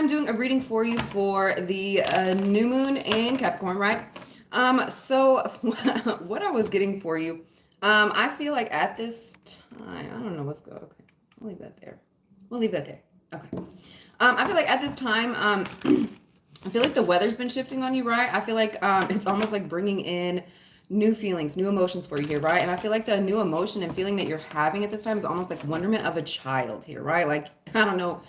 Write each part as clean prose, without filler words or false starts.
doing a reading for you for the new moon in Capricorn, right? So what I was getting for you, I feel like at this time, I don't know what's going. Okay, we'll leave that there. We'll leave that there. Okay. I feel like at this time, I feel like the weather's been shifting on you, right? I feel like it's almost like bringing in new feelings, new emotions for you here, right? And I feel like the new emotion and feeling that you're having at this time is almost like wonderment of a child here, right? Like, I don't know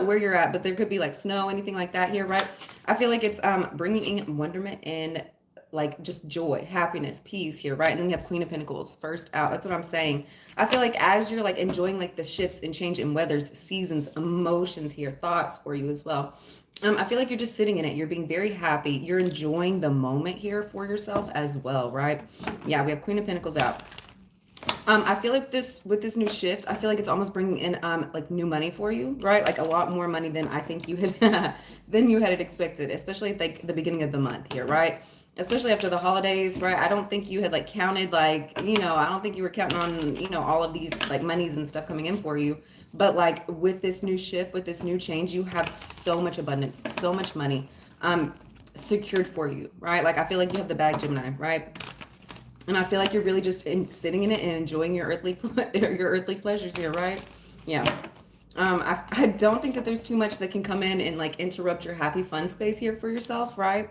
where you're at, but there could be like snow, anything like that here, right? I feel like it's bringing in wonderment and like just joy, happiness, peace here, right? And then we have Queen of Pentacles first out. That's what I'm saying. I feel like as you're like enjoying like the shifts and change in weathers, seasons, emotions here, thoughts for you as well. I feel like you're just sitting in it. You're being very happy. You're enjoying the moment here for yourself as well, right? Yeah, we have Queen of Pentacles out. I feel like this with this new shift, I feel like it's almost bringing in like new money for you, right? Like a lot more money than I think you had than you had expected, especially at like the beginning of the month here, right? Especially after the holidays, right? I don't think you had like counted like, I don't think you were counting on, all of these like monies and stuff coming in for you. But like with this new shift, with this new change, you have so much abundance, so much money secured for you, right? Like I feel like you have the bag, Gemini, right? And I feel like you're really just sitting in it and enjoying your earthly pleasures here, right? Yeah. I don't think that there's too much that can come in and like interrupt your happy fun space here for yourself, right?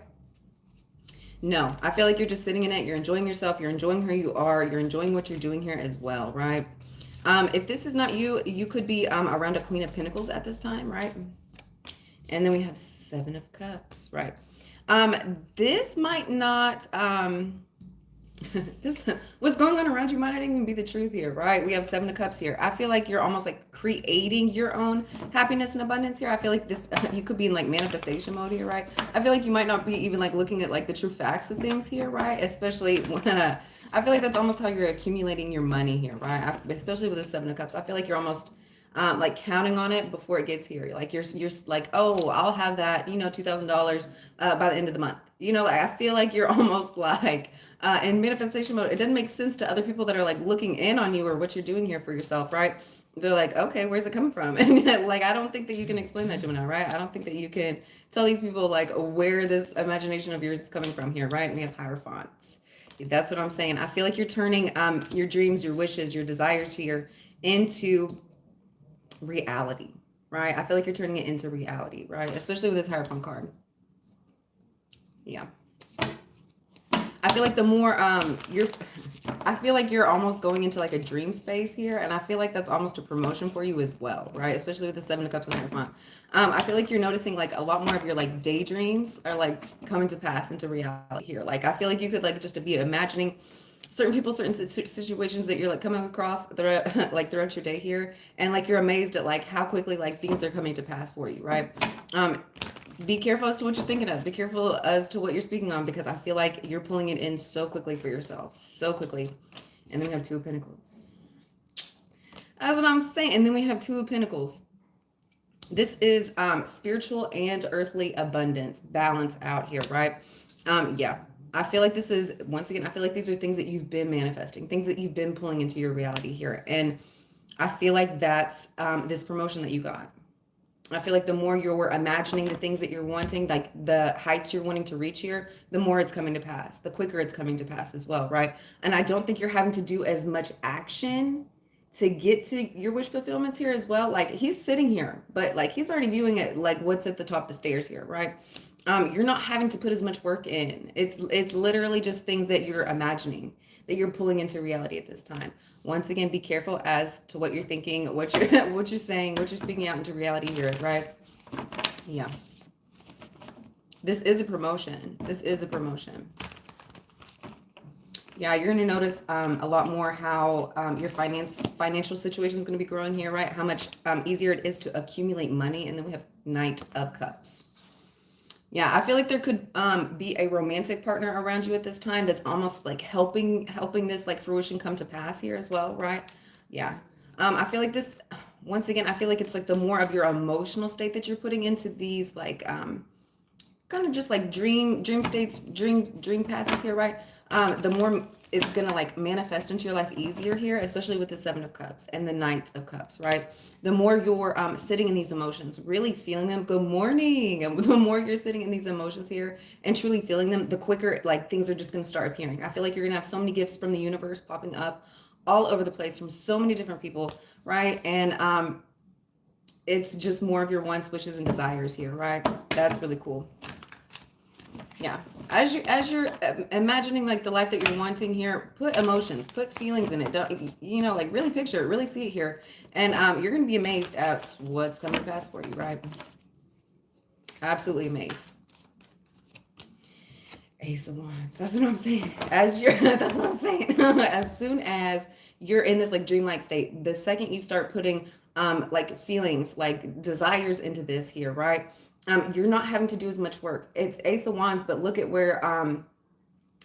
No, I feel like you're just sitting in it. You're enjoying yourself. You're enjoying who you are. You're enjoying what you're doing here as well, right? If this is not you, you could be around a Queen of Pentacles at this time, right? And then we have Seven of Cups, right? This might not... what's going on around you might not even be the truth here, right? We have Seven of Cups here. I feel like you're almost like creating your own happiness and abundance here. I feel like this you could be in like manifestation mode here, right? I feel like you might not be even like looking at like the true facts of things here, right? Especially when I feel like that's almost how you're accumulating your money here, right? Especially with the Seven of Cups, I feel like you're almost like counting on it before it gets here. Like you're like, oh, I'll have that, $2,000 by the end of the month. Like I feel like you're almost like in manifestation mode. It doesn't make sense to other people that are like looking in on you or what you're doing here for yourself, right? They're like, okay, where's it coming from? And like, I don't think that you can explain that, Gemini, right? I don't think that you can tell these people like where this imagination of yours is coming from here, right? And we have Hierophants. That's what I'm saying. I feel like you're turning your dreams, your wishes, your desires here into reality, right? I feel like you're turning it into reality, right? Especially with this Hierophant card. Yeah. I feel like the more I feel like you're almost going into like a dream space here, and I feel like that's almost a promotion for you as well, right? Especially with the Seven of Cups and Hierophant. I feel like you're noticing like a lot more of your like daydreams are like coming to pass into reality here. Like I feel like you could like just be imagining certain people, certain situations that you're like coming across throughout, like throughout your day here, and like you're amazed at like how quickly like things are coming to pass for you, right? Be careful as to what you're thinking of. Be careful as to what you're speaking on, because I feel like you're pulling it in so quickly for yourself, so quickly. And then we have Two of Pentacles. That's what I'm saying. And then we have Two of Pentacles. This is spiritual and earthly abundance, balance out here, right? Yeah. I feel like this is, once again, I feel like these are things that you've been manifesting, things that you've been pulling into your reality here. And I feel like that's this promotion that you got. I feel like the more you're imagining the things that you're wanting, like the heights you're wanting to reach here, the more it's coming to pass, the quicker it's coming to pass as well, right? And I don't think you're having to do as much action to get to your wish fulfillments here as well. Like he's sitting here, but like he's already viewing it like what's at the top of the stairs here, right? You're not having to put as much work in. It's literally just things that you're imagining, that you're pulling into reality at this time. Once again, be careful as to what you're thinking, what you're what you're saying, what you're speaking out into reality here, right? Yeah. This is a promotion. This is a promotion. Yeah, you're going to notice a lot more how your financial situation is going to be growing here, right? How much easier it is to accumulate money. And then we have Knight of Cups. Yeah, I feel like there could be a romantic partner around you at this time that's almost like helping this like fruition come to pass here as well, right? Yeah. I feel like this, once again, I feel like it's like the more of your emotional state that you're putting into these like kind of just like dream states, dream passes here, right? The more it's gonna like manifest into your life easier here, especially with the Seven of Cups and the Knight of Cups, right? The more you're sitting in these emotions, really feeling them. Good morning. And the more you're sitting in these emotions here and truly feeling them, the quicker like things are just gonna start appearing. I feel like you're gonna have so many gifts from the universe popping up all over the place from so many different people, right? And it's just more of your wants, wishes, and desires here, right? That's really cool. Yeah. As you're imagining like the life that you're wanting here, put emotions, put feelings in it. Don't, you know, like really picture it, really see it here. And you're going to be amazed at what's coming to pass for you, right? Absolutely amazed. Ace of Wands. That's what I'm saying. As you're, that's what I'm saying. As soon as you're in this like dreamlike state, the second you start putting like feelings, like desires into this here, right? You're not having to do as much work. It's Ace of Wands, but look at where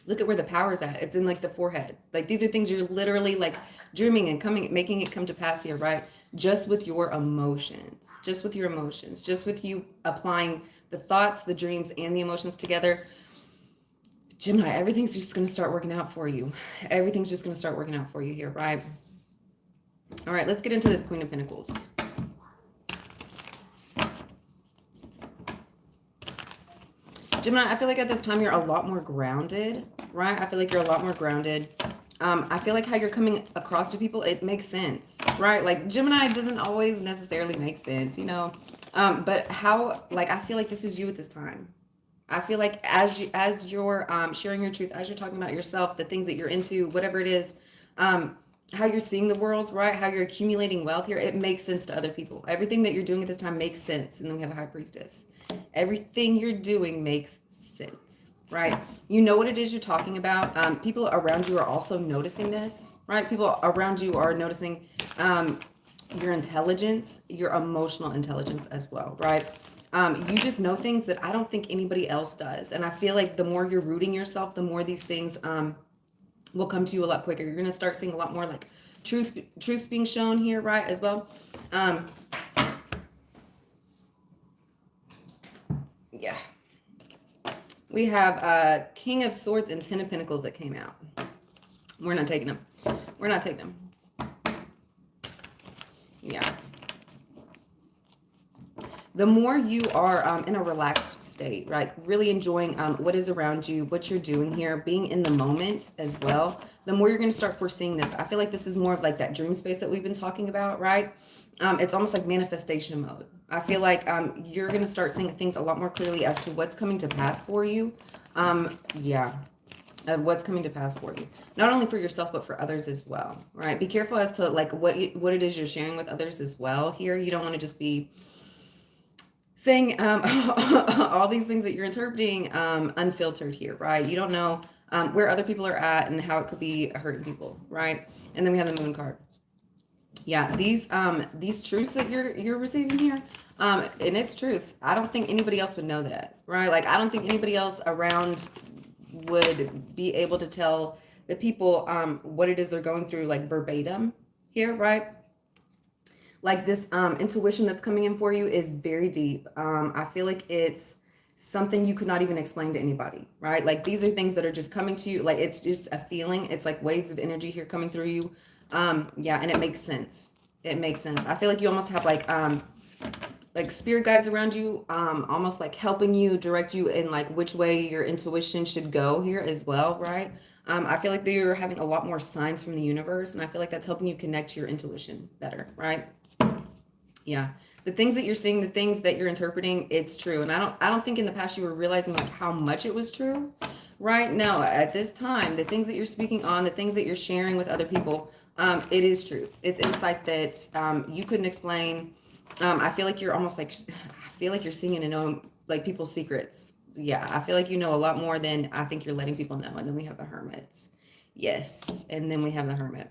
the power's at. It's in like the forehead. Like these are things you're literally like dreaming and coming, making it come to pass here, right? Just with your emotions, just with your emotions, just with you applying the thoughts, the dreams, and the emotions together. Gemini, everything's just going to start working out for you. Everything's just going to start working out for you here, right? All right, let's get into this Queen of Pentacles. Gemini, I feel like at this time you're a lot more grounded, right? I feel like you're a lot more grounded. I feel like how you're coming across to people, it makes sense, right? Like Gemini doesn't always necessarily make sense, you know? But how, like, I feel like this is you at this time. I feel like as you're sharing your truth, as you're talking about yourself, the things that you're into, whatever it is, how you're seeing the world, right? How you're accumulating wealth here, it makes sense to other people. Everything that you're doing at this time makes sense. And then we have a High Priestess. Everything you're doing makes sense, right? You know what it is you're talking about. People around you are also noticing this, right? People around you are noticing your intelligence, your emotional intelligence as well, right? You just know things that I don't think anybody else does. And I feel like the more you're rooting yourself, the more these things will come to you a lot quicker. You're going to start seeing a lot more like truths being shown here, right, as well. Yeah. We have King of Swords and Ten of Pentacles that came out. We're not taking them. We're not taking them. Yeah. The more you are in a relaxed state, right? Really enjoying what is around you, what you're doing here, being in the moment as well, the more you're going to start foreseeing this. I feel like this is more of like that dream space that we've been talking about, right? It's almost like manifestation mode. I feel like you're going to start seeing things a lot more clearly as to what's coming to pass for you. Yeah. What's coming to pass for you, not only for yourself but for others as well, right? Be careful as to like what it is you're sharing with others as well here. You don't want to just be saying all these things that you're interpreting unfiltered here, right? You don't know where other people are at and how it could be hurting people, right? And then we have the Moon card. Yeah, these truths that you're receiving here, and it's truths. I don't think anybody else would know that, right? Like I don't think anybody else around would be able to tell the people what it is they're going through, like verbatim here, right? Like this intuition that's coming in for you is very deep. I feel like it's something you could not even explain to anybody, right? Like these are things that are just coming to you. Like it's just a feeling. It's like waves of energy here coming through you. Yeah, and it makes sense. It makes sense. I feel like you almost have like spirit guides around you, almost like helping you, direct you in like which way your intuition should go here as well, right? I feel like you're having a lot more signs from the universe, and I feel like that's helping you connect to your intuition better, right? Yeah, the things that you're seeing, the things that you're interpreting, it's true. And I don't think in the past you were realizing like how much it was true. Right now, at this time, the things that you're speaking on, the things that you're sharing with other people, it is truth. It's insight that you couldn't explain. I feel like you're almost like, I feel like you're seeing and knowing like people's secrets. Yeah, I feel like you know a lot more than I think you're letting people know. And then we have the Hermits. Yes, and then we have the Hermit.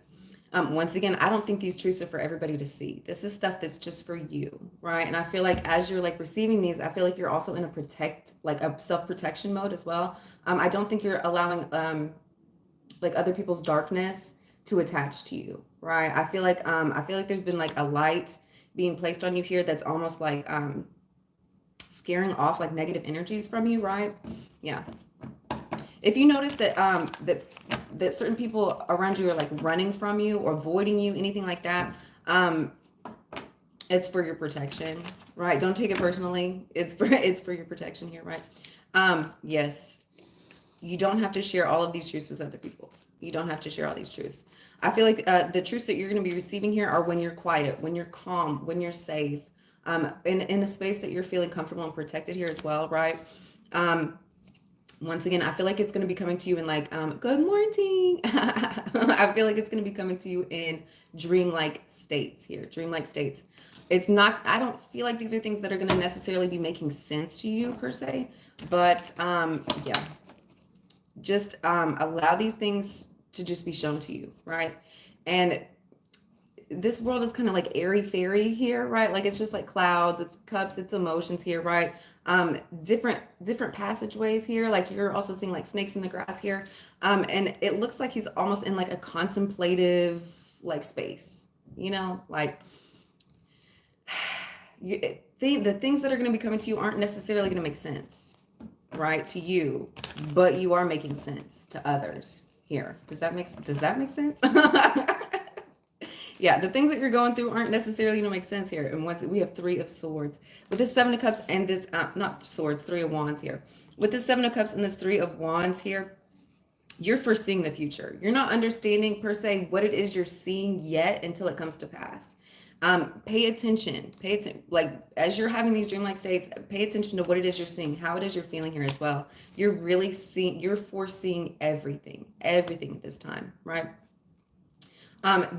Once again, I don't think these truths are for everybody to see. This is stuff that's just for you, right? And I feel like as you're like receiving these, I feel like you're also in a self-protection mode as well. I don't think you're allowing like other people's darkness to attach to you, right? I feel like there's been like a light being placed on you here that's almost like scaring off like negative energies from you, right? Yeah. If you notice that that certain people around you are like running from you or avoiding you, anything like that. It's for your protection, right? Don't take it personally. It's for your protection here, right? Yes, you don't have to share all of these truths with other people. You don't have to share all these truths. I feel like the truths that you're going to be receiving here are when you're quiet, when you're calm, when you're safe, in a space that you're feeling comfortable and protected here as well, right? Once again, I feel like it's going to be coming to you in like, good morning. I feel like it's going to be coming to you in dreamlike states here, dreamlike states. It's not, I don't feel like these are things that are going to necessarily be making sense to you per se, but yeah, just allow these things to just be shown to you, right? And this world is kind of like airy fairy here, right? Like it's just like clouds, it's cups, it's emotions here, right? Different passageways here. Like you're also seeing like snakes in the grass here. And it looks like he's almost in like a contemplative like space, you know, like the things that are going to be coming to you aren't necessarily going to make sense, right, to you, but you are making sense to others here. Does that make sense? Yeah, the things that you're going through aren't necessarily going to make sense here. And once we have 3 of Swords with this 7 of Cups and this not swords, 3 of Wands here. With this 7 of Cups and this 3 of Wands here, you're foreseeing the future. You're not understanding per se what it is you're seeing yet until it comes to pass. Pay attention. Like as you're having these dreamlike states, pay attention to what it is you're seeing, how it is you're feeling here as well. You're really you're foreseeing everything at this time, right?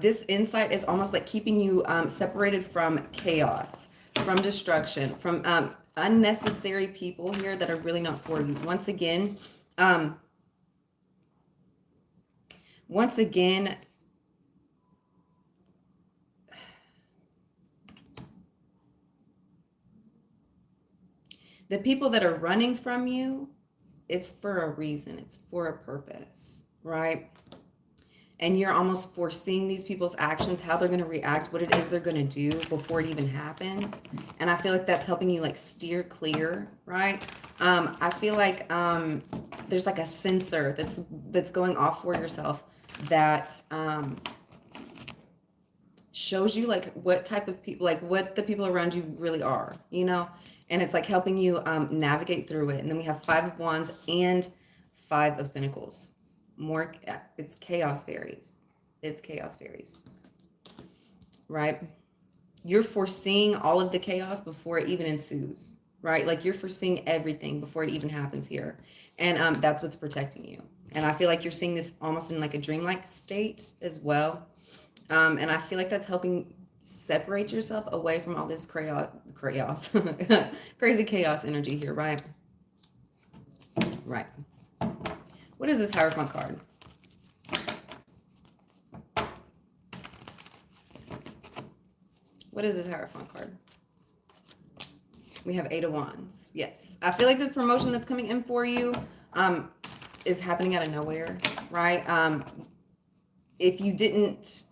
This insight is almost like keeping you separated from chaos, from destruction, from unnecessary people here that are really not for you. Once again, the people that are running from you, it's for a reason. It's for a purpose, right? And you're almost foreseeing these people's actions, how they're going to react, what it is they're going to do before it even happens. And I feel like that's helping you like steer clear, right? I feel like there's like a sensor that's going off for yourself that shows you like what type of people, like what the people around you really are, you know? And it's like helping you navigate through it. And then we have 5 of Wands and 5 of Pentacles. It's chaos fairies. Right? You're foreseeing all of the chaos before it even ensues, right? Like you're foreseeing everything before it even happens here. And that's what's protecting you. And I feel like you're seeing this almost in like a dreamlike state as well. And I feel like that's helping separate yourself away from all this crazy chaos energy here, right? Right. What is this Hierophant card? What is this Hierophant card? We have 8 of Wands. Yes. I feel like this promotion that's coming in for you is happening out of nowhere, right? If you didn't,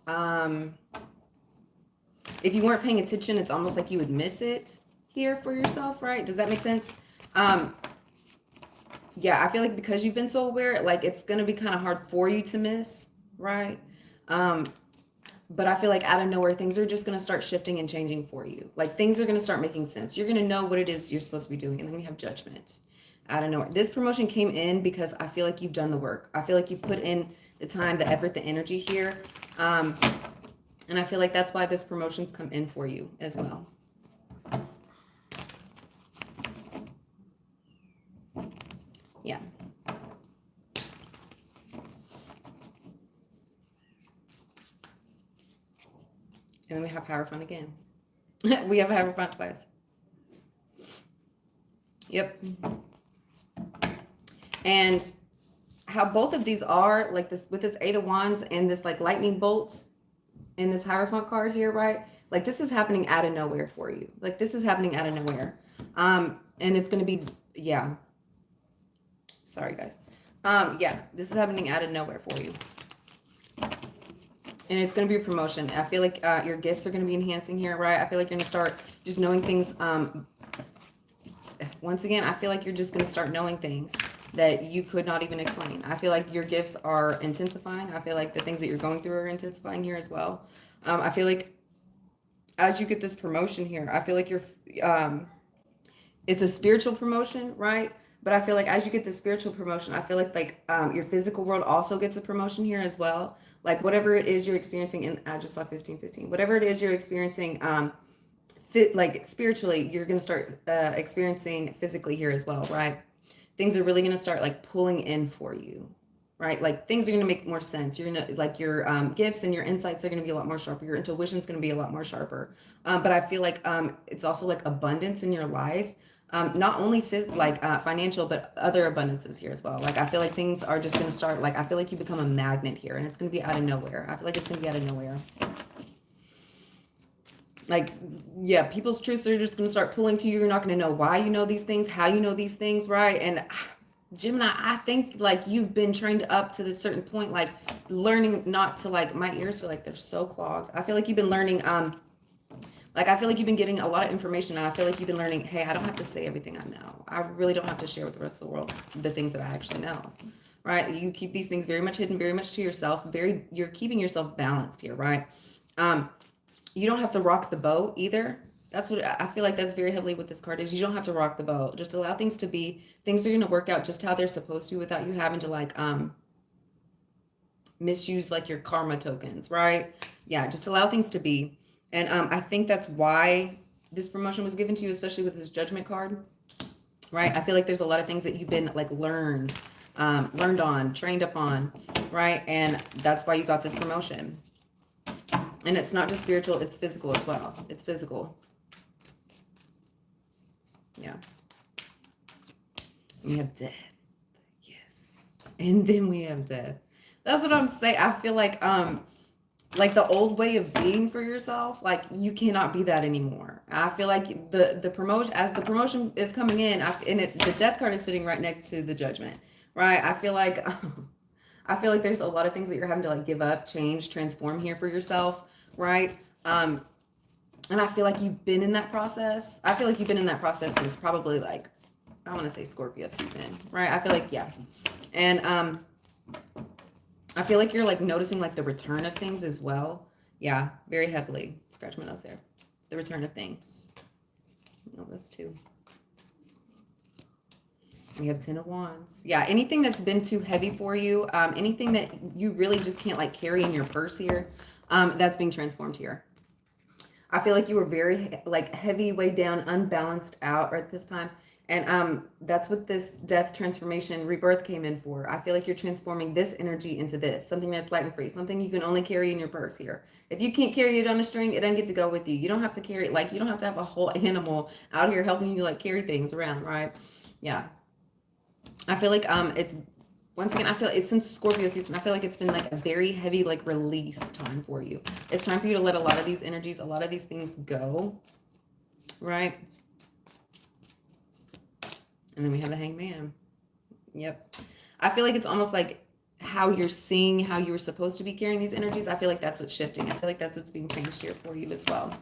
if you weren't paying attention, it's almost like you would miss it here for yourself, right? Does that make sense? Yeah, I feel like because you've been so aware, like it's going to be kind of hard for you to miss, right? But I feel like out of nowhere, things are just going to start shifting and changing for you. Like things are going to start making sense. You're going to know what it is you're supposed to be doing. And then we have Judgment out of nowhere. This promotion came in because I feel like you've done the work. I feel like you've put in the time, the effort, the energy here. And I feel like that's why this promotion's come in for you as well. Yeah. And then we have Hierophant again. We have Hierophant twice. Yep. And how both of these are, like this with this 8 of Wands and this like lightning bolt in this Hierophant card here, right? Like this is happening out of nowhere for you. Like this is happening out of nowhere. And it's going to be, yeah. Sorry, guys. Yeah, this is happening out of nowhere for you. And it's going to be a promotion. I feel like your gifts are going to be enhancing here, right? I feel like you're going to start just knowing things. Once again, I feel like you're just going to start knowing things that you could not even explain. I feel like your gifts are intensifying. I feel like the things that you're going through are intensifying here as well. I feel like as you get this promotion here, I feel like it's a spiritual promotion, right? But I feel like as you get the spiritual promotion, I feel like your physical world also gets a promotion here as well. Like whatever it is you're experiencing in, I just saw 1515, whatever it is you're experiencing, like spiritually, you're going to start experiencing physically here as well, right? Things are really going to start like pulling in for you, right? Like things are going to make more sense. You're going to like your gifts and your insights are going to be a lot more sharper. Your intuition is going to be a lot more sharper. But I feel like it's also like abundance in your life. Not only financial, but other abundances here as well. Like I feel like things are just going to start, like I feel like you become a magnet here and it's going to be out of nowhere. I feel like it's going to be out of nowhere. Like, yeah, people's truths are just going to start pulling to you. You're not going to know why you know these things, how you know these things, right? And Gemini, I think like you've been trained up to this certain point, like learning not to, like, my ears feel like they're so clogged. I feel like you've been learning, like I feel like you've been getting a lot of information and I feel like you've been learning, hey, I don't have to say everything I know. I really don't have to share with the rest of the world the things that I actually know, right? You keep these things very much hidden, very much to yourself. You're keeping yourself balanced here, right? You don't have to rock the boat either. That's what I feel like that's very heavily with this card is. You don't have to rock the boat. Just allow things to be. Things are going to work out just how they're supposed to without you having to like misuse like your karma tokens, right? Yeah, just allow things to be. And I think that's why this promotion was given to you, especially with this Judgment card, right? I feel like there's a lot of things that you've been like learned on, trained up on, right? And that's why you got this promotion. And it's not just spiritual, it's physical as well. It's physical. Yeah. We have death. Yes. And then we have death. That's what I'm saying. I feel like the old way of being for yourself, like you cannot be that anymore. I feel like the promotion, as the promotion is coming in, the death card is sitting right next to the Judgment, right? I feel like there's a lot of things that you're having to like give up, change, transform here for yourself, right? And I feel like you've been in that process. I feel like you've been in that process since probably like, I want to say Scorpio season, right? I feel like, yeah. And I feel like you're like noticing like the return of things as well. Yeah, very heavily. Scratch my nose there. The return of things. No, that's 2. We have 10 of Wands. Yeah, anything that's been too heavy for you, anything that you really just can't like carry in your purse here, that's being transformed here. I feel like you were very like heavy, weighed down, unbalanced out right this time. And that's what this death transformation rebirth came in for. I feel like you're transforming this energy into this, something that's light and free, something you can only carry in your purse here. If you can't carry it on a string, it doesn't get to go with you. You don't have to carry it, like you don't have to have a whole animal out here helping you like carry things around, right? Yeah. I feel like it's, once again, I feel like it's since Scorpio season, I feel like it's been like a very heavy like release time for you. It's time for you to let a lot of these energies, a lot of these things go, right? And then we have the Hangman. Yep. I feel like it's almost like how you're seeing how you were supposed to be carrying these energies. I feel like that's what's shifting. I feel like that's what's being changed here for you as well.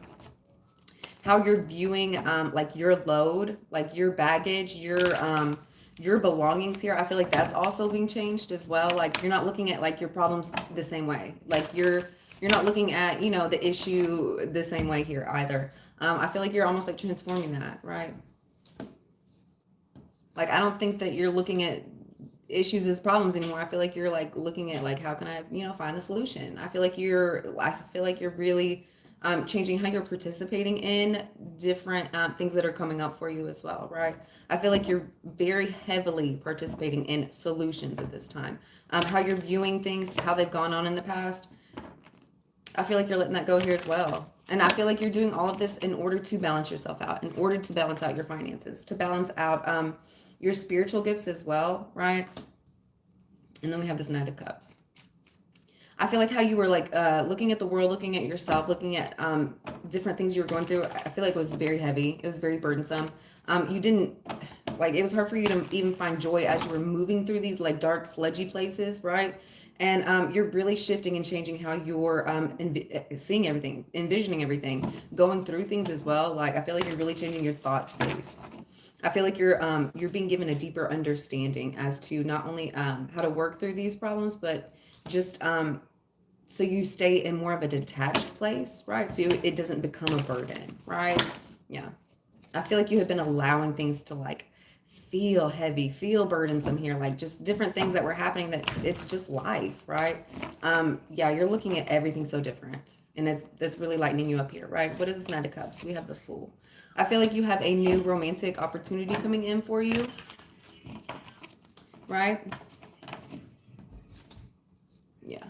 How you're viewing like your load, like your baggage, your belongings here. I feel like that's also being changed as well. Like you're not looking at like your problems the same way. Like you're not looking at, you know, the issue the same way here either. I feel like you're almost like transforming that, right? Like, I don't think that you're looking at issues as problems anymore. I feel like you're like looking at like, how can I, you know, find the solution? I feel like you're really changing how you're participating in different things that are coming up for you as well, right? I feel like you're very heavily participating in solutions at this time. How you're viewing things, how they've gone on in the past. I feel like you're letting that go here as well. And I feel like you're doing all of this in order to balance yourself out, in order to balance out your finances, to balance out your spiritual gifts as well, right? And then we have this Knight of Cups. I feel like how you were like looking at the world, looking at yourself, looking at different things you were going through. I feel like it was very heavy. It was very burdensome. You didn't, like, it was hard for you to even find joy as you were moving through these like dark, sludgy places, right? And you're really shifting and changing how you're seeing everything, envisioning everything, going through things as well. Like, I feel like you're really changing your thought space. I feel like you're being given a deeper understanding as to not only how to work through these problems, but just so you stay in more of a detached place, right? So it doesn't become a burden, right? Yeah. I feel like you have been allowing things to like feel heavy, feel burdensome here, like just different things that were happening that it's just life, right? Yeah, you're looking at everything so different. And that's really lightening you up here, right? What is this Knight of Cups? We have the Fool. I feel like you have a new romantic opportunity coming in for you, right? Yeah.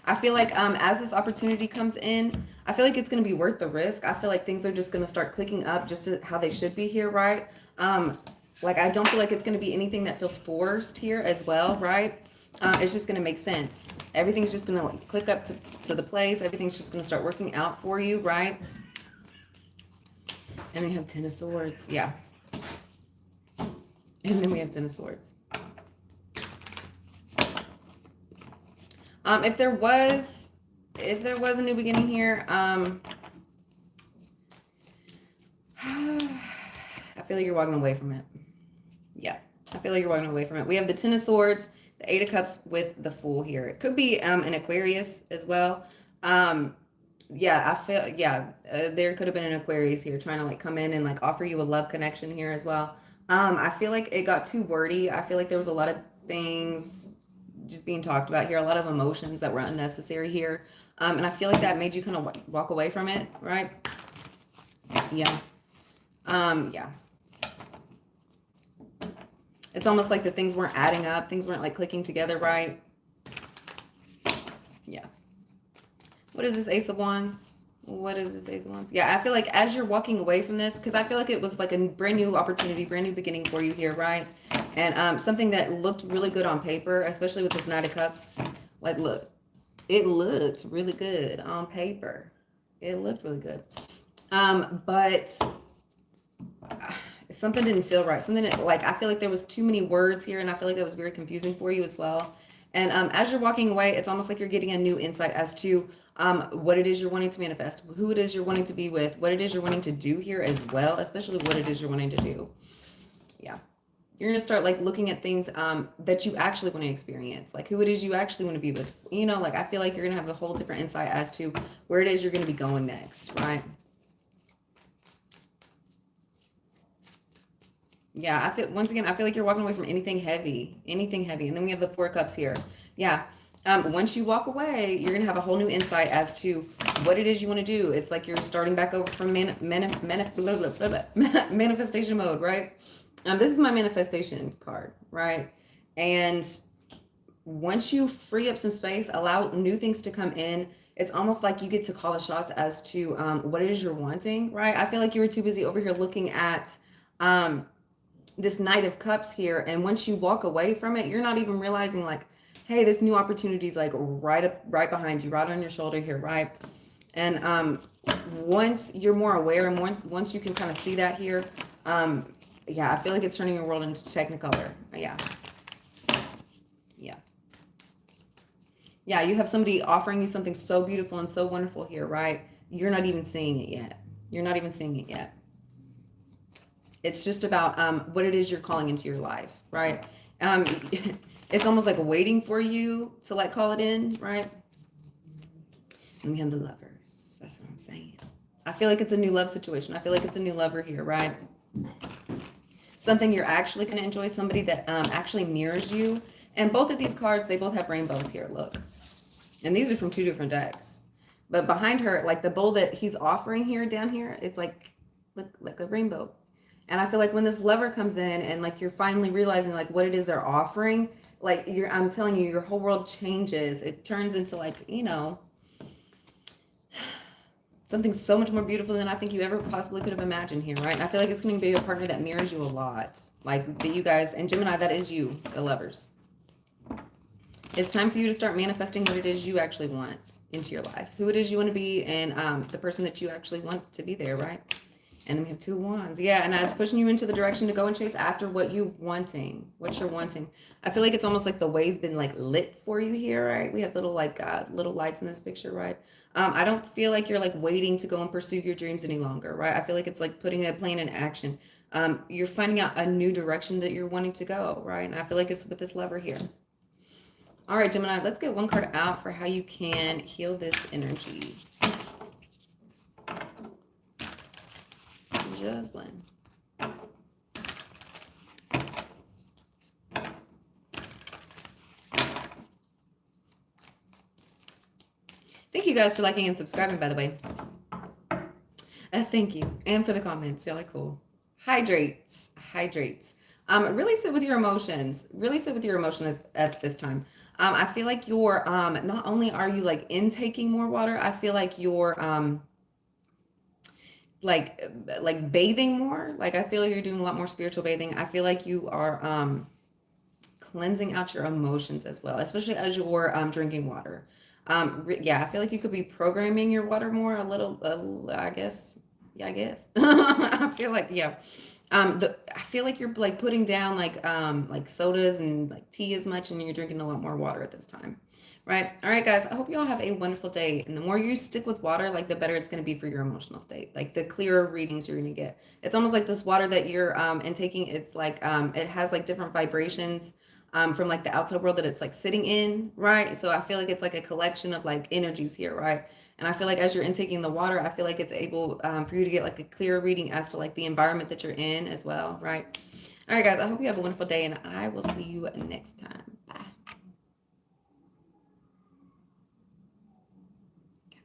I feel like as this opportunity comes in, I feel like it's going to be worth the risk. I feel like things are just going to start clicking up just how they should be here, right? Like I don't feel like it's going to be anything that feels forced here as well, right? It's just going to make sense. Everything's just going to like click up to the place. Everything's just going to start working out for you, right? And then we have Ten of Swords. Yeah. And then we have Ten of Swords. If there was a new beginning here, I feel like you're walking away from it. Yeah, I feel like you're walking away from it. We have the Ten of Swords, the Eight of Cups with the Fool here. It could be an Aquarius as well. Yeah, there could have been an Aquarius here trying to like come in and like offer you a love connection here as well. I feel like it got too wordy. I feel like there was a lot of things just being talked about here, a lot of emotions that were unnecessary here. And I feel like that made you kind of walk away from it, right? Yeah. Yeah. It's almost like the things weren't adding up. Things weren't like clicking together, right? Yeah. What is this Ace of Wands? What is this Ace of Wands? Yeah, I feel like as you're walking away from this, because I feel like it was like a brand new opportunity, brand new beginning for you here, right? And something that looked really good on paper, especially with this Knight of Cups. Like, look, it looked really good on paper. It looked really good. But something didn't feel right. Something that, like, I feel like there was too many words here, and I feel like that was very confusing for you as well. And as you're walking away, it's almost like you're getting a new insight as to what it is you're wanting to manifest, who it is you're wanting to be with, what it is you're wanting to do here as well, especially what it is you're wanting to do. Yeah. You're going to start like looking at things that you actually want to experience, like who it is you actually want to be with. You know, like I feel like you're going to have a whole different insight as to where it is you're going to be going next, right? Yeah, I feel like you're walking away from anything heavy. And then we have the Four Cups here. Yeah. Once you walk away, you're going to have a whole new insight as to what it is you want to do. It's like you're starting back over from manifestation mode, right? This is my manifestation card, right? And once you free up some space, allow new things to come in, it's almost like you get to call the shots as to what it is you're wanting, right? I feel like you were too busy over here looking at this Knight of Cups here, and once you walk away from it, you're not even realizing like, hey, this new opportunity is like right behind you, right on your shoulder here, right? And once you're more aware, and once you can kind of see that here, yeah, I feel like it's turning your world into Technicolor. Yeah. Yeah. Yeah, you have somebody offering you something so beautiful and so wonderful here, right? You're not even seeing it yet. You're not even seeing it yet. It's just about what it is you're calling into your life, right? It's almost like waiting for you to like call it in, right? And we have the Lovers. That's what I'm saying. I feel like it's a new love situation. I feel like it's a new lover here, right? Something you're actually going to enjoy, somebody that actually mirrors you. And both of these cards, they both have rainbows here, look. And these are from two different decks. But behind her, like the bowl that he's offering here down here, it's like, look, like a rainbow. And I feel like when this lover comes in and like you're finally realizing like what it is they're offering, like I'm telling you, your whole world changes. It turns into like, you know, something so much more beautiful than I think you ever possibly could have imagined here, right? And I feel like it's going to be a partner that mirrors you a lot. Like that you guys, and Gemini, that is you, the Lovers. It's time for you to start manifesting what it is you actually want into your life. Who it is you want to be, and the person that you actually want to be there, right? And then we have 2 wands. Yeah, and that's pushing you into the direction to go and chase after what you wanting, what you're wanting. I feel like it's almost like the way's been like lit for you here, right? We have little like little lights in this picture, right? I don't feel like you're like waiting to go and pursue your dreams any longer, right? I feel like it's like putting a plan in action. You're finding out a new direction that you're wanting to go, right? And I feel like it's with this lover here. All right, Gemini, let's get one card out for how you can heal this energy. Just one. Thank you guys for liking and subscribing, by the way. Thank you. And for the comments. Y'all are cool. Hydrate. Hydrate. Really sit with your emotions. Really sit with your emotions at this time. I feel like you're, not only are you like intaking more water, I feel like you're, like bathing more. Like I feel like you're doing a lot more spiritual bathing. I feel like you are, cleansing out your emotions as well, especially as you're drinking water. Yeah, I feel like you could be programming your water more a little, I guess. Yeah, I guess. I feel like, yeah. I feel like you're like putting down like sodas and like tea as much, and you're drinking a lot more water at this time. Right. All right, guys. I hope you all have a wonderful day. And the more you stick with water, like the better it's going to be for your emotional state. Like the clearer readings you're going to get. It's almost like this water that you're intaking. It's like it has like different vibrations from like the outside world that it's like sitting in, right? So I feel like it's like a collection of like energies here, right? And I feel like as you're intaking the water, I feel like it's able for you to get like a clearer reading as to like the environment that you're in as well, right? All right, guys. I hope you have a wonderful day, and I will see you next time.